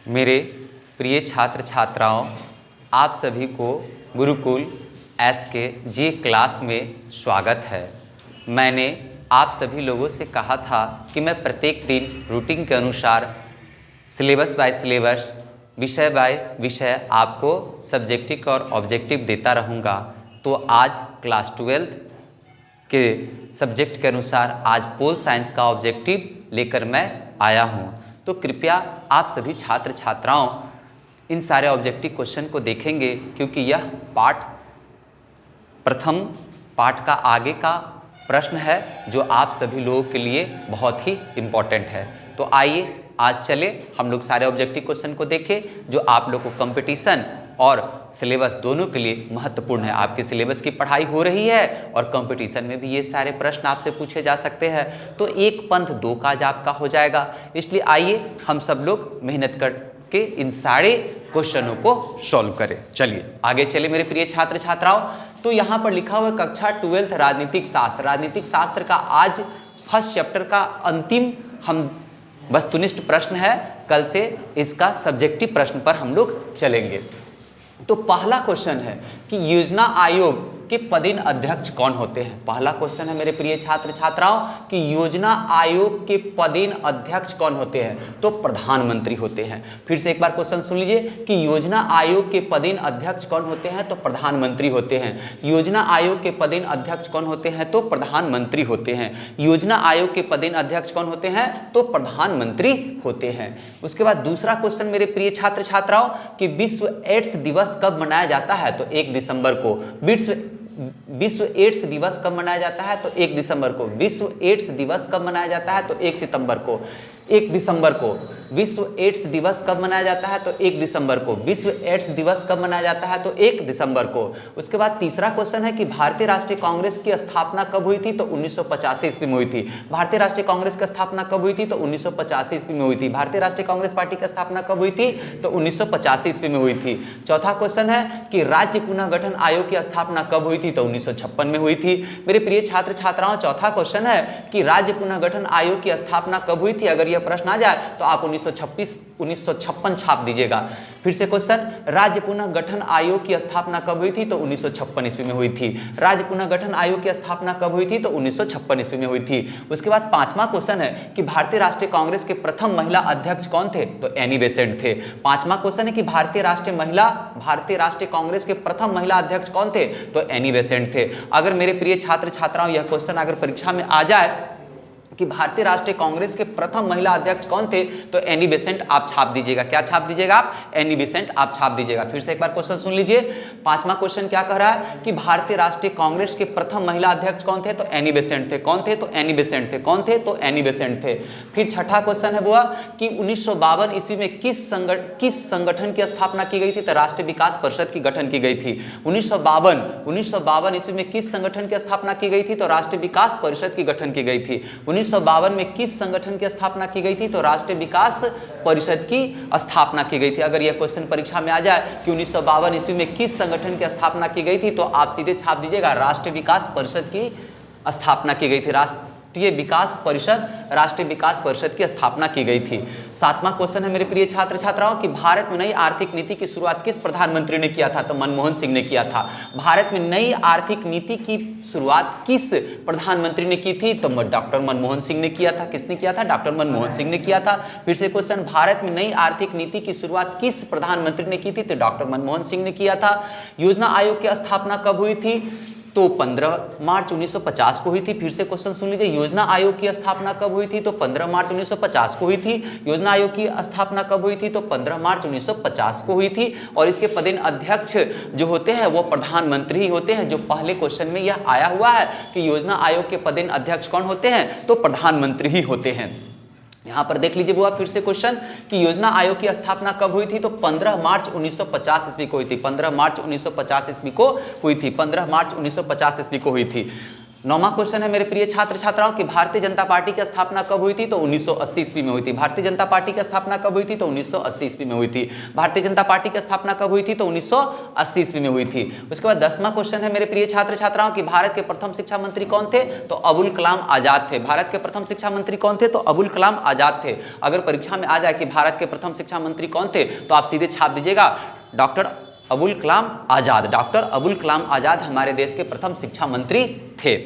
मेरे प्रिय छात्र छात्राओं, आप सभी को गुरुकुल एसके जी क्लास में स्वागत है। मैंने आप सभी लोगों से कहा था कि मैं प्रत्येक दिन रूटीन के अनुसार सिलेबस बाय सिलेबस, विषय बाय विषय आपको सब्जेक्टिव और ऑब्जेक्टिव देता रहूँगा। तो आज क्लास 12 के सब्जेक्ट के अनुसार आज पोल साइंस का ऑब्जेक्टिव लेकर मैं आया हूँ। तो कृपया आप सभी छात्र छात्राओं इन सारे ऑब्जेक्टिव क्वेश्चन को देखेंगे, क्योंकि यह प्रथम पाठ का आगे का प्रश्न है जो आप सभी लोगों के लिए बहुत ही इम्पोर्टेंट है। तो आइए आज चले हम लोग सारे ऑब्जेक्टिव क्वेश्चन को देखें जो आप लोग को कंपटीशन और सिलेबस दोनों के लिए महत्वपूर्ण है। आपके सिलेबस की पढ़ाई हो रही है और कंपटीशन में भी ये सारे प्रश्न आपसे पूछे जा सकते हैं, तो एक पंथ दो काज आपका हो जाएगा। इसलिए आइए हम सब लोग मेहनत करके इन सारे क्वेश्चनों को सॉल्व करें। चलिए आगे चले मेरे प्रिय छात्र छात्राओं। तो यहाँ पर लिखा हुआ कक्षा 12 राजनीतिक शास्त्र। राजनीतिक शास्त्र का आज फर्स्ट चैप्टर का अंतिम हम वस्तुनिष्ठ प्रश्न है। कल से इसका सब्जेक्टिव प्रश्न पर हम लोग चलेंगे। तो पहला क्वेश्चन है कि योजना आयोग के पदेन अध्यक्ष कौन होते हैं। पहला क्वेश्चन है मेरे प्रिय छात्र छात्राओं कि योजना आयोग के पदेन अध्यक्ष कौन होते हैं। तो प्रधानमंत्री होते हैं। फिर से एक बार क्वेश्चन सुन लीजिए कि योजना आयोग के पदेन अध्यक्ष कौन होते हैं। तो प्रधानमंत्री होते हैं। योजना आयोग के पदेन अध्यक्ष कौन होते हैं। तो प्रधानमंत्री होते हैं। योजना आयोग के पदेन अध्यक्ष कौन होते हैं। तो प्रधानमंत्री होते हैं। उसके बाद दूसरा क्वेश्चन मेरे प्रिय छात्र छात्राओं कि विश्व एड्स दिवस कब मनाया जाता है। तो 1 दिसंबर को। विश्व एड्स दिवस कब मनाया जाता है। तो 1 दिसंबर को। विश्व एड्स दिवस कब मनाया जाता है। तो 1 सितंबर को। 1 दिसंबर को। विश्व एड्स दिवस कब मनाया जाता है। तो 1 दिसंबर को। विश्व एड्स दिवस कब मनाया जाता है। तो 1 दिसंबर को। उसके बाद तीसरा क्वेश्चन है कि भारतीय राष्ट्रीय कांग्रेस की स्थापना कब हुई थी। तो 1985 ईस्वी में हुई थी। भारतीय राष्ट्रीय कांग्रेस की स्थापना कब हुई थी। तो 1985 ईस्वी में हुई थी। भारतीय राष्ट्रीय कांग्रेस पार्टी की स्थापना कब हुई थी। तो 1985 ईस्वी में हुई थी। चौथा क्वेश्चन है कि राज्य पुनर्गठन आयोग की स्थापना कब हुई थी। तो 1956 में हुई थी। मेरे प्रिय छात्र छात्राओं, चौथा क्वेश्चन है कि राज्य पुनर्गठन आयोग की स्थापना कब हुई थी। अगर यह प्रश्न आ जाए तो आप 1956 छाप दीजिएगा। फिर से क्वेश्चन, राज्य पुनर्गठन आयोग की स्थापना कब हुई थी। तो 1956 ईस्वी में हुई थी। राज्य पुनर्गठन आयोग की स्थापना कब हुई थी। तो 1956 ईस्वी में हुई थी। उसके बाद पांचवा क्वेश्चन है कि भारतीय राष्ट्रीय कांग्रेस के प्रथम महिला अध्यक्ष कौन थे। तो एनी बेसेंट थे। पांचवा क्वेश्चन है कि भारतीय राष्ट्रीय कांग्रेस के प्रथम महिला अध्यक्ष कौन थे। तो एनी बेसेंट थे। अगर मेरे प्रिय छात्र छात्राओं यह क्वेश्चन अगर परीक्षा में आ जाए कि भारतीय राष्ट्रीय कांग्रेस के प्रथम महिला अध्यक्ष कौन थे, तो एनी बेसेंट आप छाप दीजिएगा। क्या छाप दीजिएगा आप। एनी बेसेंट आप छाप दीजिएगा। फिर से एक बार क्वेश्चन सुन लीजिए। पांचवा क्वेश्चन क्या कह रहा है कि भारतीय राष्ट्रीय कांग्रेस के प्रथम महिला अध्यक्ष कौन थे। तो एनी बेसेंट थे। कौन थे। तो एनी बेसेंट थे। कौन थे। तो एनी बेसेंट थे। फिर छठा क्वेश्चन है बुआ कि 1952 ईस्वी में किस संगठन की स्थापना की गई थी। तो राष्ट्रीय विकास परिषद की गठन की गई थी। 1952 ईस्वी में किस संगठन की स्थापना की गई थी। तो राष्ट्रीय विकास परिषद की गठन की गई थी। 1952 में किस संगठन की स्थापना की गई थी। तो राष्ट्रीय विकास परिषद की स्थापना की गई थी। अगर यह क्वेश्चन परीक्षा में आ जाए कि 1952 ईस्वी में किस संगठन की स्थापना की गई थी, तो आप सीधे छाप दीजिएगा राष्ट्रीय विकास परिषद की स्थापना की गई थी। राष्ट्रीय विकास परिषद की स्थापना की गई थी। सातवां क्वेश्चन है मेरे प्रिय छात्र छात्राओं कि भारत में नई आर्थिक नीति की शुरुआत किस प्रधानमंत्री ने किया था। तो मनमोहन सिंह ने किया था। भारत में नई आर्थिक नीति की शुरुआत किस प्रधानमंत्री ने की थी। तो डॉक्टर मनमोहन सिंह ने किया था। किसने किया था। डॉक्टर मनमोहन सिंह ने किया था। फिर से क्वेश्चन, भारत में नई आर्थिक नीति की शुरुआत किस प्रधानमंत्री ने की थी। तो डॉक्टर मनमोहन सिंह ने किया था। योजना आयोग की स्थापना कब हुई थी। तो 15 मार्च 1950 को हुई थी। फिर से क्वेश्चन सुन लीजिए, योजना आयोग की स्थापना कब हुई थी। तो 15 मार्च 1950 को हुई थी। योजना आयोग की स्थापना कब हुई थी। तो 15 मार्च 1950 को हुई थी। और इसके पदेन अध्यक्ष जो होते हैं वो प्रधानमंत्री ही होते हैं। जो पहले क्वेश्चन में यह आया हुआ है कि योजना आयोग के पदेन अध्यक्ष कौन होते हैं। तो प्रधानमंत्री ही होते हैं। यहां पर देख लीजिए बुआ फिर से क्वेश्चन कि योजना आयोग की स्थापना कब हुई थी। तो 15 मार्च 1950 ईस्वी को हुई थी। 15 मार्च 1950 ईस्वी को हुई थी। 15 मार्च 1950 ईस्वी को हुई थी। 9वां क्वेश्चन है मेरे प्रिय छात्र छात्राओं कि भारतीय जनता पार्टी की स्थापना कब हुई थी? तो 1980 ईस्वी में हुई थी। भारतीय जनता पार्टी की स्थापना कब हुई थी? तो 1980 ईस्वी में हुई थी। भारतीय जनता पार्टी की स्थापना कब हुई थी? तो 1980 ईस्वी में हुई थी। उसके बाद 10वां क्वेश्चन है मेरे प्रिय छात्र छात्राओं कि भारत के प्रथम शिक्षा मंत्री कौन थे? तो अबुल कलाम आजाद थे। भारत के प्रथम शिक्षा मंत्री कौन थे? तो अबुल कलाम आजाद थे। अगर परीक्षा में आ जाए कि भारत के प्रथम शिक्षा मंत्री कौन थे, तो आप सीधे छाप दीजिएगा डॉक्टर अबुल कलाम आजाद। डॉक्टर अबुल कलाम आजाद हमारे देश के प्रथम शिक्षा मंत्री थे।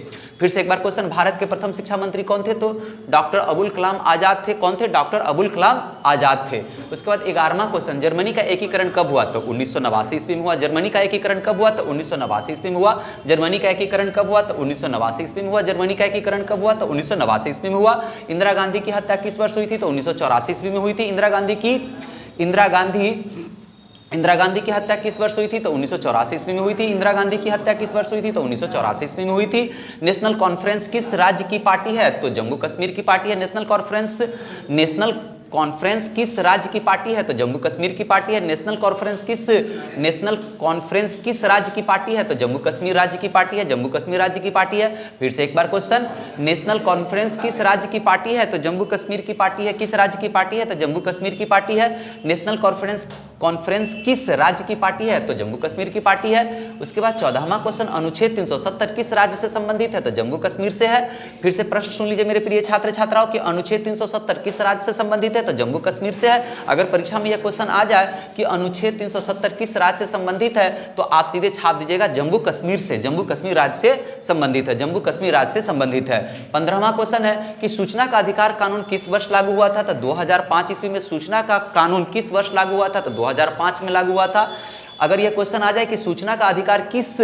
फिर से एक बार क्वेश्चन, भारत के प्रथम शिक्षा मंत्री कौन थे? तो डॉक्टर अबुल कलाम आजाद थे। कौन थे? डॉक्टर अबुल कलाम आजाद थे। उसके बाद 11वां क्वेश्चन, जर्मनी का एकीकरण कब हुआ? तो 1989 ईस्वी में हुआ। जर्मनी का एकीकरण कब हुआ? तो 1989 ईस्वी में हुआ। जर्मनी का एकीकरण कब हुआ? तो 1989 ईस्वी में हुआ। जर्मनी का एकीकरण कब हुआ? तो 1989 ईस्वी में हुआ। इंदिरा गांधी की हत्या किस वर्ष हुई थी? तो 1984 ईस्वी में हुई थी। इंदिरा गांधी की हत्या किस वर्ष हुई थी? तो 1984 ईस्वी में हुई थी। इंदिरा गांधी की हत्या किस वर्ष हुई थी? तो 1984 ईस्वी में हुई थी। नेशनल कॉन्फ्रेंस किस राज्य की पार्टी है? तो जम्मू कश्मीर की पार्टी है। नेशनल कॉन्फ्रेंस किस राज्य की पार्टी है? तो जम्मू कश्मीर की पार्टी है। नेशनल कॉन्फ्रेंस किस राज्य की पार्टी है? तो जम्मू कश्मीर राज्य की पार्टी है। जम्मू कश्मीर राज्य की पार्टी है। फिर से एक बार क्वेश्चन, नेशनल कॉन्फ्रेंस किस राज्य की पार्टी है? तो जम्मू कश्मीर की पार्टी है। किस राज्य की पार्टी है? तो जम्मू कश्मीर की पार्टी है। नेशनल कॉन्फ्रेंस किस राज्य की पार्टी है? तो जम्मू कश्मीर की पार्टी है। उसके बाद 14वां क्वेश्चन, अनुच्छेद 370 किस राज्य से संबंधित है? तो जम्मू कश्मीर से है। फिर से प्रश्न सुन लीजिए मेरे प्रिय छात्र छात्राओं कि अनुच्छेद 370 किस राज्य से संबंधित है? तो जम्मू कश्मीर से है। अगर परीक्षा में यह क्वेश्चन आ जाए कि अनुच्छेद 370 किस राज्य से संबंधित है, तो आप सीधे छाप दीजिएगा जम्मू कश्मीर से। जम्मू कश्मीर राज्य से संबंधित है। जम्मू कश्मीर राज्य से संबंधित है। 15वां क्वेश्चन है कि सूचना का अधिकार कानून किस वर्ष लागू हुआ था? तो 2005 ईस्वी में सूचना का कानून किस वर्ष लागू हुआ था? तो 2005 में लागू हुआ था। अगर यह क्वेश्चन आ जाए कि सूचना का अधिकार किस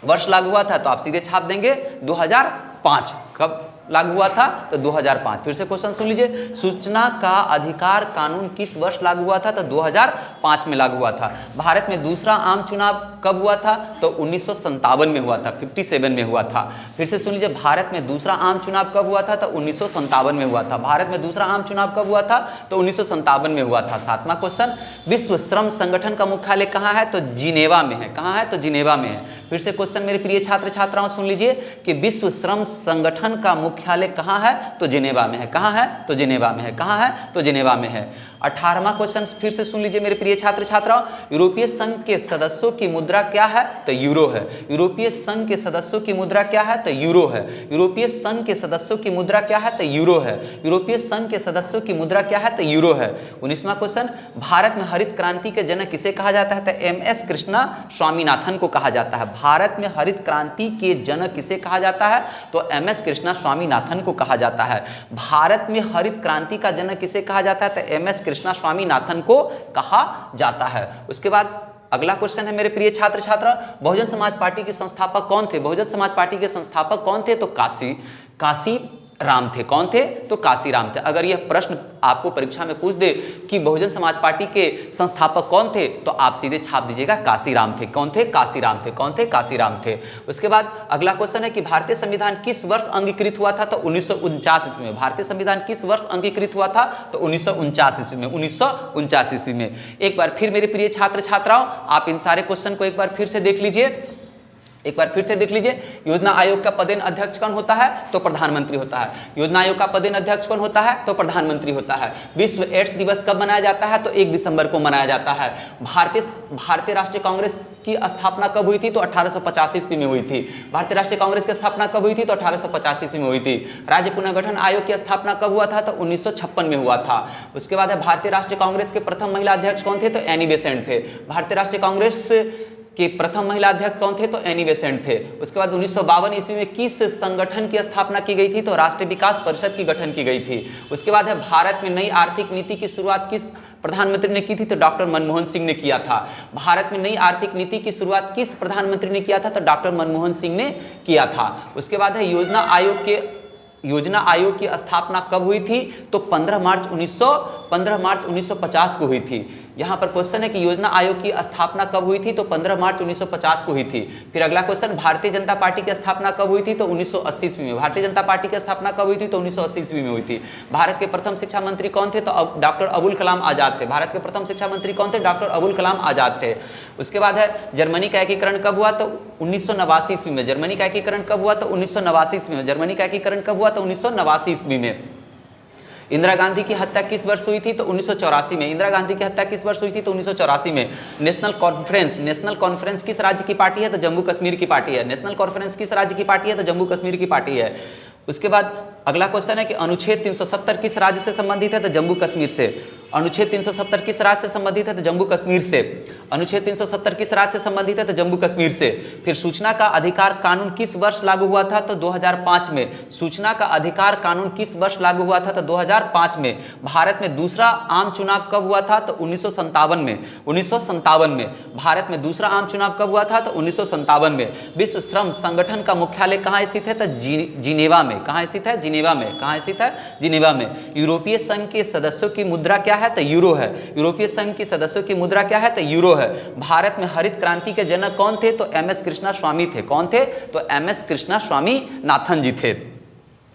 वर्ष लागू हुआ था, तो आप सीधे छाप देंगे 2005। कब लागू हुआ था? तो 2005। फिर से क्वेश्चन सुन लीजिए, सूचना का अधिकार कानून किस वर्ष लागू हुआ था? तो 2005 में लागू हुआ था। भारत में दूसरा आम चुनाव कब हुआ था? तो 1957 में हुआ था, 57 में हुआ था। फिर से सुन लीजिए, भारत में दूसरा आम चुनाव कब हुआ था? तो 1957 में हुआ था। भारत में दूसरा आम चुनाव कब हुआ था? तो 1957 में हुआ था। 7वां क्वेश्चन, विश्व श्रम संगठन का मुख्यालय कहाँ है? तो जिनेवा में है। कहाँ है? तो जिनेवा में है। फिर से क्वेश्चन मेरे प्रिय छात्र छात्राओं सुन लीजिए कि विश्व श्रम संगठन का मुख्यालय कहाँ है? तो जिनेवा में है। कहाँ है? तो जिनेवा में है। कहाँ है? तो जिनेवा में है। 18वां क्वेश्चन फिर से सुन लीजिए मेरे प्रिय छात्र छात्राओं, यूरोपीय संघ के सदस्यों की मुद्रा क्या है? तो यूरो है। यूरोपीय संघ के सदस्यों की मुद्रा क्या है? तो यूरो है। यूरोपीय संघ के सदस्यों की मुद्रा क्या है? तो यूरो है। यूरोपीय संघ के सदस्यों की मुद्रा क्या है? तो यूरो है। 19वां क्वेश्चन, भारत में हरित क्रांति के जनक किसे कहा जाता है? तो MS कृष्णा स्वामीनाथन को कहा जाता है। भारत में हरित क्रांति के जनक किसे कहा जाता है? तो MS कृष्णा स्वामीनाथन को कहा जाता है। भारत में हरित क्रांति का जनक किसे कहा जाता है? तो MS कृष्णा स्वामीनाथन को कहा जाता है। उसके बाद अगला क्वेश्चन है मेरे प्रिय छात्र छात्रा, बहुजन समाज पार्टी के संस्थापक कौन थे? बहुजन समाज पार्टी के संस्थापक कौन थे? तो काशी राम थे। कौन थे? तो काशी राम थे। अगर यह प्रश्न आपको परीक्षा में पूछ दे कि बहुजन समाज पार्टी के संस्थापक कौन थे, तो आप सीधे छाप दीजिएगा काशी राम थे। कौन थे? काशी राम थे। कौन थे? काशी राम थे। उसके बाद अगला क्वेश्चन है कि भारतीय संविधान किस वर्ष अंगीकृत हुआ था? तो 1949 ईस्वी में। भारतीय संविधान किस वर्ष अंगीकृत हुआ था? तो 1949 ईस्वी में। 1949 ईस्वी में। एक बार फिर मेरे प्रिय छात्र छात्राओं, आप इन सारे क्वेश्चन को एक बार फिर से देख लीजिए। एक बार फिर से देख लीजिए, योजना आयोग का पदेन अध्यक्ष कौन होता है? तो प्रधानमंत्री होता है। योजना आयोग का पदेन अध्यक्ष कौन होता है? तो प्रधानमंत्री होता है। विश्व एड्स दिवस कब मनाया जाता है? तो 1 दिसंबर को मनाया जाता है। भारतीय राष्ट्रीय कांग्रेस की स्थापना कब हुई थी? तो 1885 ईस्वी में हुई थी। भारतीय राष्ट्रीय कांग्रेस की स्थापना कब हुई थी? तो 1885 ईस्वी में हुई थी। राज्य पुनर्गठन आयोग की स्थापना कब हुआ था? तो 1956 में हुआ था। उसके बाद भारतीय राष्ट्रीय कांग्रेस के प्रथम महिला अध्यक्ष कौन थे? तो एनी बेसेंट थे। भारतीय राष्ट्रीय कांग्रेस के प्रथम महिला अध्यक्ष कौन थे? तो एनी बेसेंट थे। उसके बाद 1952 ईस्वी में किस संगठन की स्थापना की गई थी? तो राष्ट्रीय विकास परिषद की गठन की गई थी। उसके बाद है भारत में नई आर्थिक नीति की शुरुआत किस प्रधानमंत्री ने की थी? तो डॉक्टर मनमोहन सिंह ने किया था। भारत में नई आर्थिक नीति की शुरुआत किस प्रधानमंत्री ने किया था? तो डॉक्टर मनमोहन सिंह ने किया था। उसके बाद है योजना आयोग की स्थापना कब हुई थी? तो 15 मार्च 15 मार्च 1950 को हुई थी। यहाँ पर क्वेश्चन है कि योजना आयोग की स्थापना कब हुई थी, तो 15 मार्च 1950 को हुई थी। फिर अगला क्वेश्चन, भारतीय जनता पार्टी की स्थापना कब हुई थी, तो 1980 ईस्वी में। भारतीय जनता पार्टी की स्थापना कब हुई थी, तो 1980 ईस्वी में हुई थी। भारत के प्रथम शिक्षा मंत्री कौन थे, तो डॉक्टर अबुल कलाम आजाद थे। भारत के प्रथम शिक्षा मंत्री कौन थे, डॉक्टर अबुल कलाम आजाद थे। उसके बाद है जर्मनी का एकीकरण कब हुआ, तो 1989 ईस्वी में। जर्मनी का एकीकरण कब हुआ, तो 1989 ईस्वी में। जर्मनी का एकीकरण कब हुआ, तो 1989 ईस्वी में। इंदिरा गांधी की हत्या किस वर्ष हुई थी, तो 1984 में। इंदिरा गांधी की हत्या किस वर्ष हुई थी, तो 1984 में। नेशनल कॉन्फ्रेंस किस राज्य की पार्टी है, तो जम्मू कश्मीर की पार्टी है। नेशनल कॉन्फ्रेंस किस राज्य की पार्टी है, तो जम्मू कश्मीर की पार्टी है। उसके बाद अगला क्वेश्चन है कि अनुच्छेद 370 किस राज्य से संबंधित है, तो जम्मू कश्मीर से। अनुच्छेद 370 किस राज्य से संबंधित है, तो जम्मू कश्मीर से। अनुच्छेद 370 किस राज्य से संबंधित है, तो जम्मू कश्मीर से। फिर सूचना का अधिकार कानून किस वर्ष लागू हुआ था, तो 2005 में। सूचना का अधिकार कानून किस वर्ष लागू हुआ था, तो 2005 में। भारत में दूसरा आम चुनाव कब हुआ था, तो 1957 में। 1957 में भारत में दूसरा आम चुनाव कब हुआ था, तो 1957 में। विश्व श्रम संगठन का मुख्यालय कहाँ स्थित है, तो जिनेवा में। कहाँ स्थित है, जिनेवा में। कहाँ स्थित है, जिनेवा में। यूरोपीय संघ के सदस्यों की मुद्रा क्या है, तो यूरो है। यूरोपीय संघ के सदस्यों की मुद्रा क्या है, तो यूरो है। भारत में हरित क्रांति के जनक कौन थे, तो एम एस कृष्णा स्वामी थे। कौन थे, तो एम एस कृष्णा स्वामी नाथन जी थे।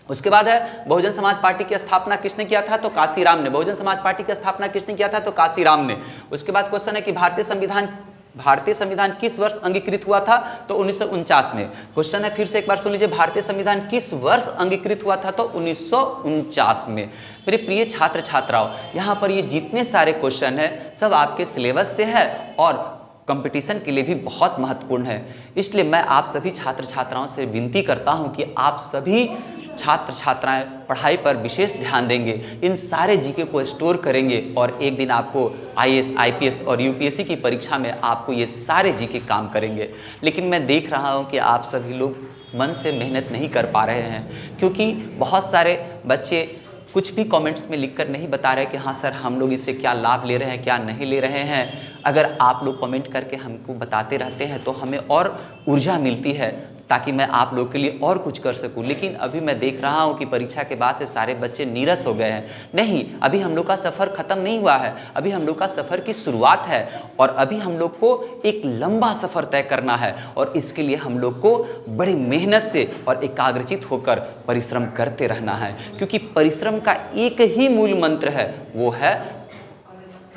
उसके बाद है बहुजन समाज पार्टी की स्थापना किसने किया था, तो काशीराम ने। बहुजन समाज पार्टी की स्थापना किसने किया था, तो काशीराम ने। उसके बाद क्वेश्चन है कि भारतीय संविधान किस वर्ष अंगीकृत हुआ था, तो 1949 में। क्वेश्चन है फिर से एक बार सुन लीजिए, भारतीय संविधान किस वर्ष अंगीकृत हुआ था, तो 1949 में। मेरे प्रिय छात्र छात्राओं, यहाँ पर ये जितने सारे क्वेश्चन है सब आपके सिलेबस से है और कंपटीशन के लिए भी बहुत महत्वपूर्ण है। इसलिए मैं आप सभी छात्र छात्राओं से विनती करता हूँ कि आप सभी छात्र छात्राएं पढ़ाई पर विशेष ध्यान देंगे, इन सारे जीके को स्टोर करेंगे और एक दिन आपको आईएएस, आईपीएस और यूपीएससी की परीक्षा में आपको ये सारे जीके काम करेंगे। लेकिन मैं देख रहा हूँ कि आप सभी लोग मन से मेहनत नहीं कर पा रहे हैं, क्योंकि बहुत सारे बच्चे कुछ भी कमेंट्स में लिखकर नहीं बता रहे कि हाँ सर हम लोग इससे क्या लाभ ले रहे हैं, क्या नहीं ले रहे हैं। अगर आप लोग कमेंट करके हमको बताते रहते हैं तो हमें और ऊर्जा मिलती है ताकि मैं आप लोग के लिए और कुछ कर सकूं। लेकिन अभी मैं देख रहा हूं कि परीक्षा के बाद से सारे बच्चे नीरस हो गए हैं। नहीं, अभी हम लोग का सफ़र ख़त्म नहीं हुआ है, अभी हम लोग का सफ़र की शुरुआत है और अभी हम लोग को एक लंबा सफ़र तय करना है और इसके लिए हम लोग को बड़ी मेहनत से और एकाग्रचित होकर परिश्रम करते रहना है, क्योंकि परिश्रम का एक ही मूल मंत्र है, वो है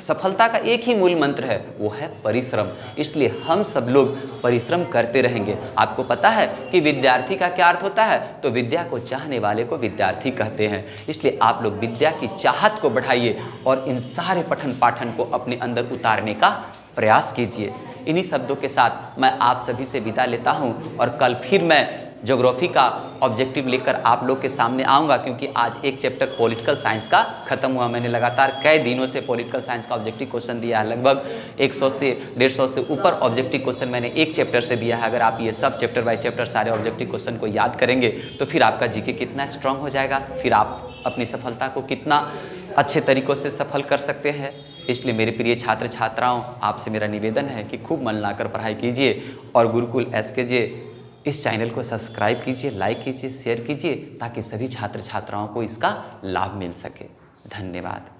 सफलता का एक ही मूल मंत्र है, वो है परिश्रम। इसलिए हम सब लोग परिश्रम करते रहेंगे। आपको पता है कि विद्यार्थी का क्या अर्थ होता है, तो विद्या को चाहने वाले को विद्यार्थी कहते हैं। इसलिए आप लोग विद्या की चाहत को बढ़ाइए और इन सारे पठन पाठन को अपने अंदर उतारने का प्रयास कीजिए। इन्हीं शब्दों के साथ मैं आप सभी से विदा लेता हूँ और कल फिर मैं ज्योग्राफी का ऑब्जेक्टिव लेकर आप लोग के सामने आऊँगा, क्योंकि आज एक चैप्टर पॉलिटिकल साइंस का खत्म हुआ। मैंने लगातार कई दिनों से पॉलिटिकल साइंस का ऑब्जेक्टिव क्वेश्चन दिया है, लगभग 100 से 150 से ऊपर ऑब्जेक्टिव क्वेश्चन मैंने एक चैप्टर से दिया है। अगर आप ये सब चैप्टर बाय चैप्टर सारे ऑब्जेक्टिव क्वेश्चन को याद करेंगे तो फिर आपका जीके कितना स्ट्रांग हो जाएगा, फिर आप अपनी सफलता को कितना अच्छे तरीक़ों से सफल कर सकते हैं। इसलिए मेरे प्रिय छात्र छात्राओं, आपसे मेरा निवेदन है कि खूब मन लगाकर पढ़ाई कीजिए और गुरुकुल एसकेजे इस चैनल को सब्सक्राइब कीजिए, लाइक कीजिए, शेयर कीजिए, ताकि सभी छात्र छात्राओं को इसका लाभ मिल सके। धन्यवाद।